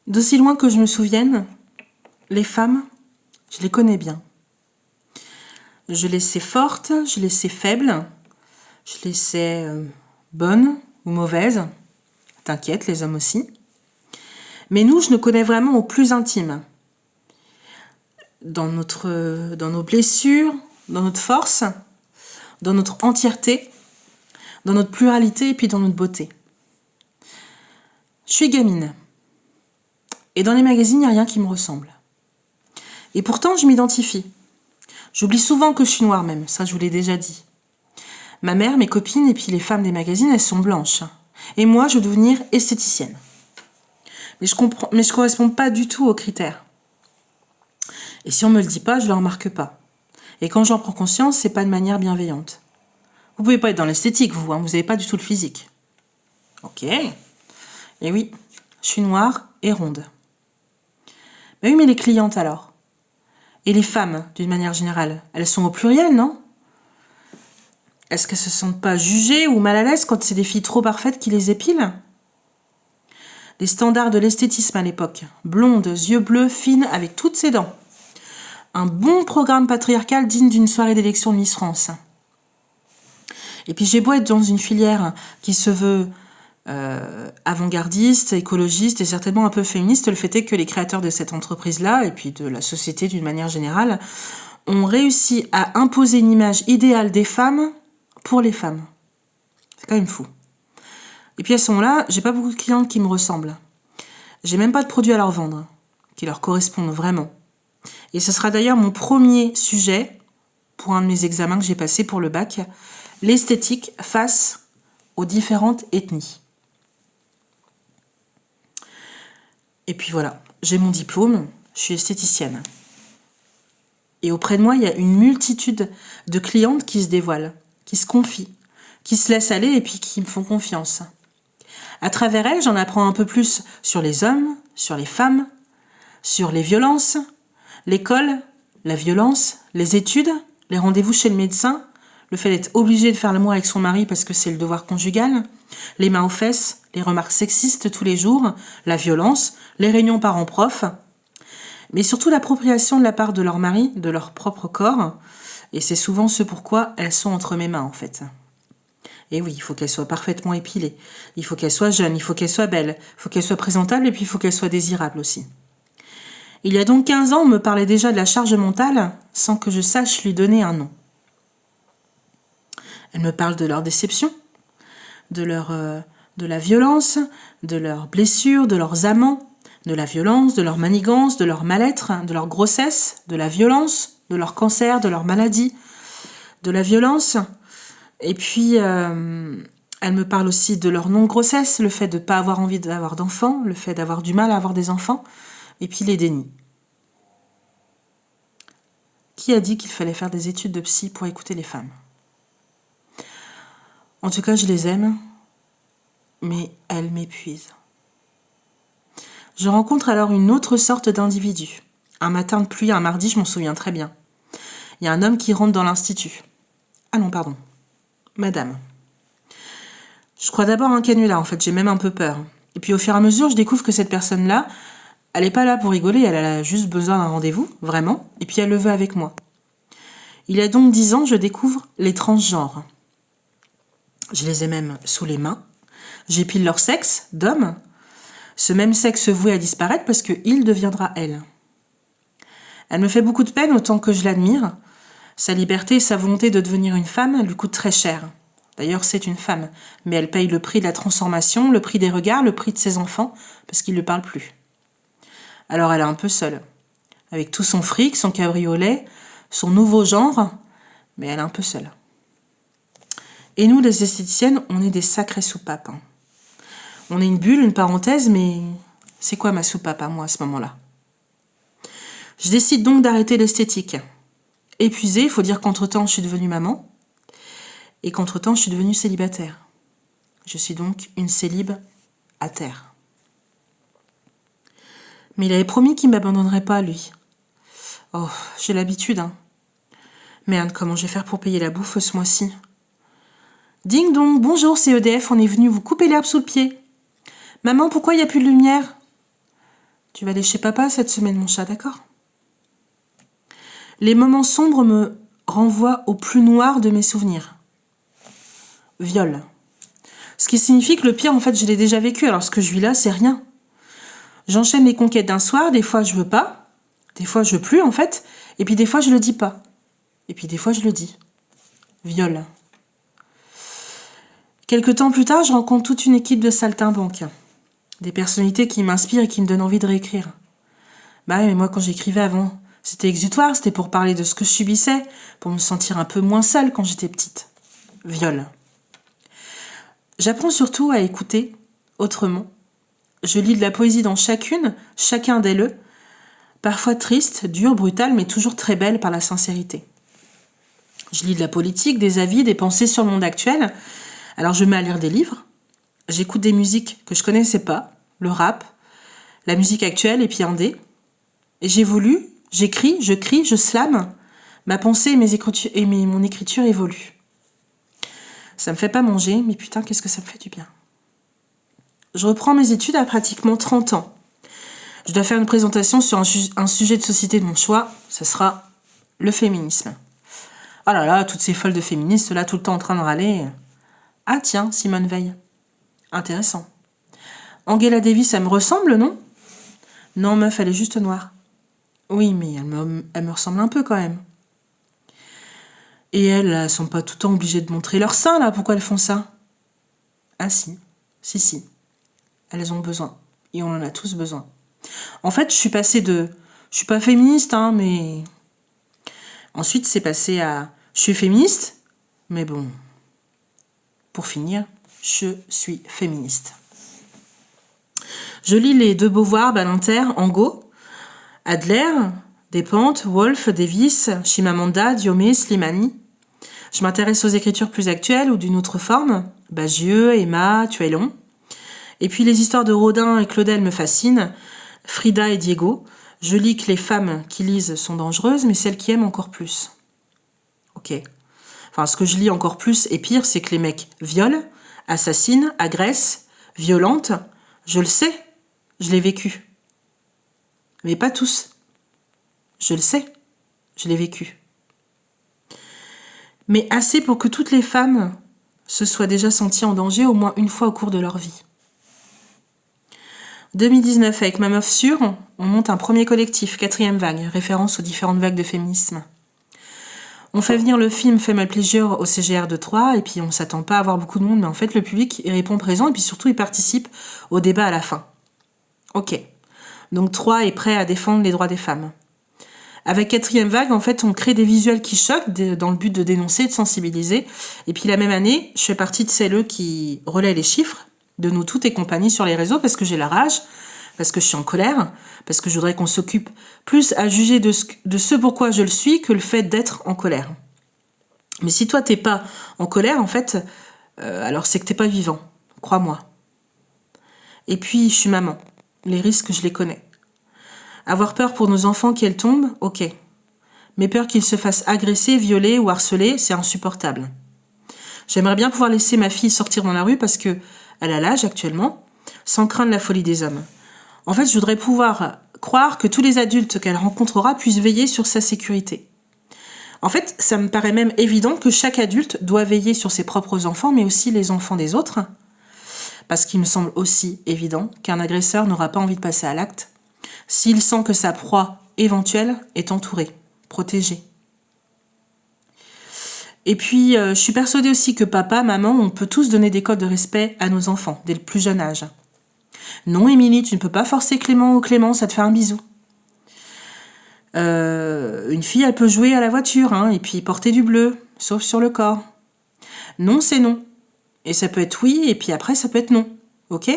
D'aussi loin que je me souvienne, les femmes, je les connais bien. Je les sais fortes, je les sais faibles, je les sais bonnes ou mauvaises. T'inquiète, les hommes aussi. Mais nous, je nous connais vraiment au plus intime. Dans nos blessures, dans notre force, dans notre entièreté, dans notre pluralité et puis dans notre beauté. Je suis gamine. Et dans les magazines, il n'y a rien qui me ressemble. Et pourtant, je m'identifie. J'oublie souvent que je suis noire même, ça je vous l'ai déjà dit. Ma mère, mes copines et puis les femmes des magazines, elles sont blanches. Et moi, je veux devenir esthéticienne. Mais je corresponds pas du tout aux critères. Et si on me le dit pas, je le remarque pas. Et quand j'en prends conscience, c'est pas de manière bienveillante. Vous pouvez pas être dans l'esthétique, vous n'avez pas du tout le physique. Ok. Et oui, je suis noire et ronde. Mais oui, mais les clientes alors? Et les femmes, d'une manière générale, elles sont au pluriel, non? Est-ce qu'elles se sentent pas jugées ou mal à l'aise quand c'est des filles trop parfaites qui les épilent? Les standards de l'esthétisme à l'époque. Blonde, yeux bleus, fine, avec toutes ses dents. Un bon programme patriarcal digne d'une soirée d'élection de Miss France. Et puis j'ai beau être dans une filière qui se veut avant-gardiste, écologiste et certainement un peu féministe, le fait est que les créateurs de cette entreprise-là, et puis de la société d'une manière générale, ont réussi à imposer une image idéale des femmes pour les femmes. C'est quand même fou. Et puis elles sont là, j'ai pas beaucoup de clientes qui me ressemblent. J'ai même pas de produits à leur vendre, qui leur correspondent vraiment. Et ce sera d'ailleurs mon premier sujet pour un de mes examens que j'ai passé pour le bac, l'esthétique face aux différentes ethnies. Et puis voilà, j'ai mon diplôme, je suis esthéticienne. Et auprès de moi, il y a une multitude de clientes qui se dévoilent, qui se confient, qui se laissent aller et puis qui me font confiance. À travers elles, j'en apprends un peu plus sur les hommes, sur les femmes, sur les violences, l'école, la violence, les études, les rendez-vous chez le médecin, le fait d'être obligé de faire l'amour avec son mari parce que c'est le devoir conjugal, les mains aux fesses, les remarques sexistes tous les jours, la violence, les réunions parents-prof, mais surtout l'appropriation de la part de leur mari, de leur propre corps, et c'est souvent ce pourquoi elles sont entre mes mains en fait. Et oui, il faut qu'elles soient parfaitement épilées, il faut qu'elles soient jeunes, il faut qu'elles soient belles, il faut qu'elles soient présentables et puis il faut qu'elles soient désirables aussi. Il y a donc 15 ans, on me parlait déjà de la charge mentale sans que je sache lui donner un nom. Elle me parle de leur déception, de la violence, de leurs blessures, de leurs amants, de la violence, de leur manigance, de leur mal-être, de leur grossesse, de la violence, de leur cancer, de leur maladie, de la violence. Et puis, elle me parle aussi de leur non-grossesse, le fait de ne pas avoir envie d'avoir d'enfants, le fait d'avoir du mal à avoir des enfants, et puis les dénis. Qui a dit qu'il fallait faire des études de psy pour écouter les femmes? En tout cas, je les aime, mais elles m'épuisent. Je rencontre alors une autre sorte d'individu. Un matin de pluie, un mardi, je m'en souviens très bien. Il y a un homme qui rentre dans l'institut. Ah non, pardon. Madame. Je crois d'abord un canular, en fait, j'ai même un peu peur. Et puis au fur et à mesure, je découvre que cette personne-là, elle n'est pas là pour rigoler, elle a juste besoin d'un rendez-vous, vraiment, et puis elle le veut avec moi. Il y a donc 10 ans, je découvre les transgenres. Je les ai même sous les mains. J'épile leur sexe, d'homme. Ce même sexe voué à disparaître parce qu'il deviendra elle. Elle me fait beaucoup de peine autant que je l'admire. Sa liberté et sa volonté de devenir une femme lui coûtent très cher. D'ailleurs, c'est une femme, mais elle paye le prix de la transformation, le prix des regards, le prix de ses enfants, parce qu'il ne parle plus. Alors elle est un peu seule, avec tout son fric, son cabriolet, son nouveau genre, mais elle est un peu seule. Et nous, les esthéticiennes, on est des sacrées soupapes. On est une bulle, une parenthèse, mais c'est quoi ma soupape à moi à ce moment-là? Je décide donc d'arrêter l'esthétique. Épuisée, il faut dire qu'entre-temps, je suis devenue maman, et qu'entre-temps, je suis devenue célibataire. Je suis donc une célibe à terre. Mais il avait promis qu'il ne m'abandonnerait pas, lui. Oh, j'ai l'habitude, hein. Merde, comment je vais faire pour payer la bouffe ce mois-ci? Ding dong, bonjour, c'est EDF, on est venu vous couper l'herbe sous le pied. Maman, pourquoi il n'y a plus de lumière? Tu vas aller chez papa cette semaine, mon chat, d'accord? Les moments sombres me renvoient au plus noir de mes souvenirs. Viol. Ce qui signifie que le pire, en fait, je l'ai déjà vécu. Alors, ce que je vis là, c'est rien. J'enchaîne les conquêtes d'un soir. Des fois, je veux pas. Des fois, je veux plus, en fait. Et puis, des fois, je le dis pas. Et puis, des fois, je le dis. Viol. Quelque temps plus tard, je rencontre toute une équipe de saltimbanques. Des personnalités qui m'inspirent et qui me donnent envie de réécrire. Bah oui, mais moi, quand j'écrivais avant, c'était exutoire. C'était pour parler de ce que je subissais, pour me sentir un peu moins seule quand j'étais petite. Viol. J'apprends surtout à écouter autrement. Je lis de la poésie dans chacun des le, parfois triste, dure, brutale, mais toujours très belle par la sincérité. Je lis de la politique, des avis, des pensées sur le monde actuel. Alors je me mets à lire des livres. J'écoute des musiques que je connaissais pas, le rap, la musique actuelle et puis indé. Et j'évolue, j'écris, je crie, je slame. Ma pensée et mon écriture évoluent. Ça me fait pas manger, mais putain, qu'est-ce que ça me fait du bien. Je reprends mes études à pratiquement 30 ans. Je dois faire une présentation sur un sujet de société de mon choix. Ce sera le féminisme. Oh là là, toutes ces folles de féministes là, tout le temps en train de râler. Ah tiens, Simone Veil. Intéressant. Angela Davis, elle me ressemble, non? Non, meuf, elle est juste noire. Oui, mais elle me ressemble un peu quand même. Et elles sont pas tout le temps obligées de montrer leur sein, là. Pourquoi elles font ça? Ah si. Si. Elles ont besoin. Et on en a tous besoin. En fait, je suis passée de... Je suis pas féministe, hein, mais... Ensuite, c'est passé à... Je suis féministe, mais bon... Pour finir, je suis féministe. Je lis les de Beauvoir, Ballanter, Angot, Adler, Despentes, Woolf, Davis, Chimamanda, Diomé, Slimani. Je m'intéresse aux écritures plus actuelles ou d'une autre forme. Bagieux, Emma, Tuellon. Et puis les histoires de Rodin et Claudel me fascinent. Frida et Diego. Je lis que les femmes qui lisent sont dangereuses, mais celles qui aiment encore plus. Ok. Enfin, ce que je lis encore plus et pire, c'est que les mecs violent, assassinent, agressent, violentent. Je le sais, je l'ai vécu. Mais pas tous. Je le sais, je l'ai vécu. Mais assez pour que toutes les femmes se soient déjà senties en danger au moins une fois au cours de leur vie. 2019, avec ma meuf sûre, on monte un premier collectif, 4e vague, référence aux différentes vagues de féminisme. On fait venir le film Female Pleasure au CGR de Troyes, et puis on s'attend pas à avoir beaucoup de monde, mais en fait le public il répond présent, et puis surtout il participe au débat à la fin. Ok. Donc Troyes est prêt à défendre les droits des femmes. Avec 4e vague, en fait, on crée des visuels qui choquent dans le but de dénoncer, de sensibiliser. Et puis la même année, je fais partie de celles qui relaient les chiffres de nous toutes et compagnie sur les réseaux parce que j'ai la rage, parce que je suis en colère, parce que je voudrais qu'on s'occupe plus à juger de ce pourquoi je le suis que le fait d'être en colère. Mais si toi t'es pas en colère, en fait, alors c'est que t'es pas vivant, crois-moi. Et puis je suis maman, les risques je les connais. Avoir peur pour nos enfants qu'elles tombent, ok. Mais peur qu'ils se fassent agresser, violer ou harceler, c'est insupportable. J'aimerais bien pouvoir laisser ma fille sortir dans la rue parce que elle a l'âge actuellement, sans craindre la folie des hommes. En fait, je voudrais pouvoir croire que tous les adultes qu'elle rencontrera puissent veiller sur sa sécurité. En fait, ça me paraît même évident que chaque adulte doit veiller sur ses propres enfants, mais aussi les enfants des autres. Parce qu'il me semble aussi évident qu'un agresseur n'aura pas envie de passer à l'acte s'il sent que sa proie éventuelle est entourée, protégée. Et puis, je suis persuadée aussi que papa, maman, on peut tous donner des codes de respect à nos enfants, dès le plus jeune âge. Non, Émilie, tu ne peux pas forcer Clément ou Clémence à te faire un bisou. Une fille, elle peut jouer à la voiture, hein, et puis porter du bleu, sauf sur le corps. Non, c'est non. Et ça peut être oui, et puis après, ça peut être non. Ok ?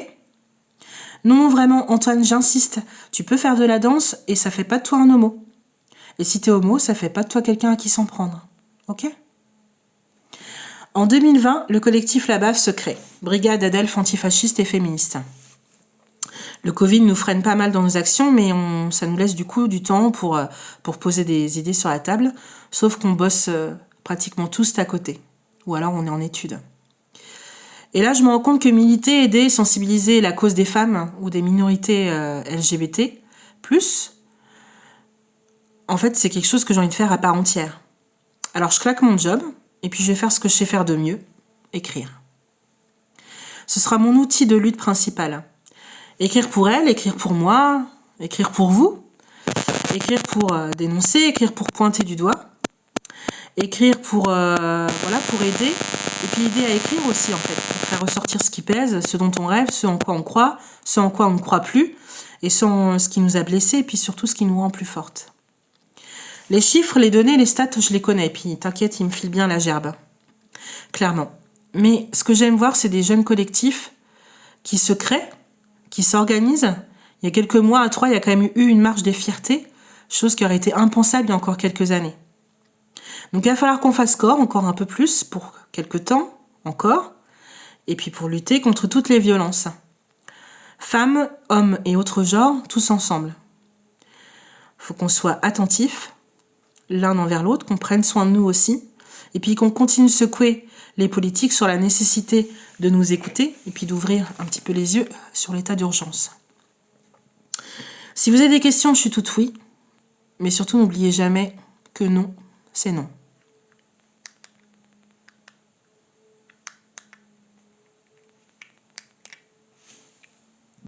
Non, vraiment, Antoine, j'insiste. Tu peux faire de la danse, et ça fait pas de toi un homo. Et si t'es homo, ça fait pas de toi quelqu'un à qui s'en prendre. Ok ? En 2020, le collectif La Baffe se crée, brigade adelphes antifascistes et féministes. Le Covid nous freine pas mal dans nos actions, mais ça nous laisse du coup du temps pour poser des idées sur la table, sauf qu'on bosse pratiquement tous à côté, ou alors on est en études. Et là, je me rends compte que militer, aider, sensibiliser la cause des femmes ou des minorités LGBT, plus, en fait, c'est quelque chose que j'ai envie de faire à part entière. Alors, je claque mon job, et puis je vais faire ce que je sais faire de mieux, écrire. Ce sera mon outil de lutte principal. Écrire pour elle, écrire pour moi, écrire pour vous, écrire pour dénoncer, écrire pour pointer du doigt, écrire pour, pour aider, et puis aider à écrire aussi, en fait, pour faire ressortir ce qui pèse, ce dont on rêve, ce en quoi on croit, ce en quoi on ne croit plus, et ce qui nous a blessés, et puis surtout ce qui nous rend plus fortes. Les chiffres, les données, les stats, je les connais, et puis t'inquiète, ils me filent bien la gerbe. Clairement. Mais ce que j'aime voir, c'est des jeunes collectifs qui se créent, qui s'organisent. Il y a quelques mois, à Troyes, il y a quand même eu une marche des fiertés, chose qui aurait été impensable il y a encore quelques années. Donc il va falloir qu'on fasse corps, encore un peu plus, pour quelques temps, encore, et puis pour lutter contre toutes les violences. Femmes, hommes et autres genres, tous ensemble. Il faut qu'on soit attentifs, l'un envers l'autre, qu'on prenne soin de nous aussi, et puis qu'on continue de secouer les politiques sur la nécessité de nous écouter, et puis d'ouvrir un petit peu les yeux sur l'état d'urgence. Si vous avez des questions, je suis toute oui, mais surtout n'oubliez jamais que non, c'est non.